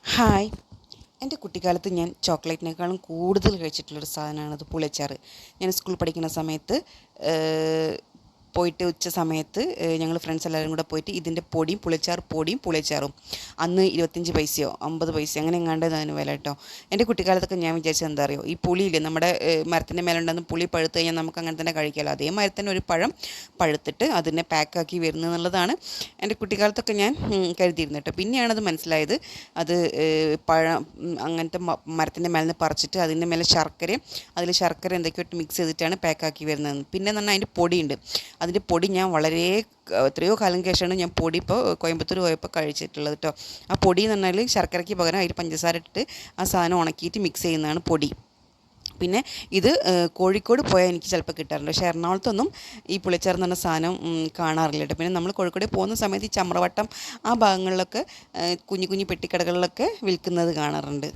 Hi. എൻ്റെ കുട്ടിക്കാലത്ത് ഞാൻ ചോക്ലേറ്റിനേക്കാളും കൂടുതൽ കഴിച്ചിട്ടുള്ളൊരു സാധനമാണത് പുളിയച്ചാറ്. ഞാൻ സ്കൂളിൽ പഠിക്കുന്ന സമയത്ത് പോയിട്ട് ഉച്ച സമയത്ത് ഞങ്ങൾ ഫ്രണ്ട്സ് എല്ലാവരും കൂടെ പോയിട്ട് ഇതിൻ്റെ പൊടിയും പുളിയച്ചാറും അന്ന് 25 പൈസയോ 50 പൈസയോ അങ്ങനെ എങ്ങാണ്ടത് അതിന് വില കേട്ടോ. എൻ്റെ കുട്ടിക്കാലത്തൊക്കെ ഞാൻ വിചാരിച്ചത് എന്താ അറിയോ, ഈ പുളിയില്ലേ നമ്മുടെ മരത്തിൻ്റെ മേലുണ്ടെന്ന് പുളി പഴുത്ത് കഴിഞ്ഞാൽ നമുക്ക് അങ്ങനെ തന്നെ കഴിക്കാമല്ലോ. അതേമാതിരി തന്നെ ഒരു പഴം പഴുത്തിട്ട് അതിനെ പാക്കാക്കി വരുന്നത് എന്നുള്ളതാണ് എൻ്റെ കുട്ടിക്കാലത്തൊക്കെ ഞാൻ കരുതിയിരുന്നു കേട്ടോ. പിന്നെയാണത് മനസ്സിലായത്, അത് പഴം അങ്ങനത്തെ മരത്തിൻ്റെ മേലെ നിന്ന് പറിച്ചിട്ട് അതിൻ്റെ മേലെ അതിൽ ശർക്കര എന്തൊക്കെയോ ഇട്ട് മിക്സ് ചെയ്തിട്ടാണ് പാക്കാക്കി വരുന്നത്. പിന്നെ എന്ന് പറഞ്ഞാൽ അതിൻ്റെ പൊടിയുണ്ട്. അതിൻ്റെ പൊടി ഞാൻ എത്രയോ കാലം ശേഷമാണ് ഞാൻ പൊടി ഇപ്പോൾ കോയമ്പത്തൂർ പോയപ്പോൾ കഴിച്ചിട്ടുള്ളത് കേട്ടോ. ആ പൊടി എന്ന് പറഞ്ഞാൽ ശർക്കരയ്ക്ക് പകരം അതിൽ പഞ്ചസാര ഇട്ടിട്ട് ആ സാധനം ഉണക്കിയിട്ട് മിക്സ് ചെയ്യുന്നതാണ് പൊടി. പിന്നെ ഇത് കോഴിക്കോട് പോയാൽ എനിക്ക് ചിലപ്പോൾ കിട്ടാറുണ്ട്, പക്ഷേ എറണാകുളത്തൊന്നും ഈ പുളിയച്ചാർ എന്ന് പറഞ്ഞ സാധനം കാണാറില്ല കേട്ടോ. പിന്നെ നമ്മൾ കോഴിക്കോട് പോകുന്ന സമയത്ത് ഈ ചമ്രവട്ടം ആ ഭാഗങ്ങളിലൊക്കെ കുഞ്ഞു കുഞ്ഞു പെട്ടിക്കടകളിലൊക്കെ വിൽക്കുന്നത് കാണാറുണ്ട്.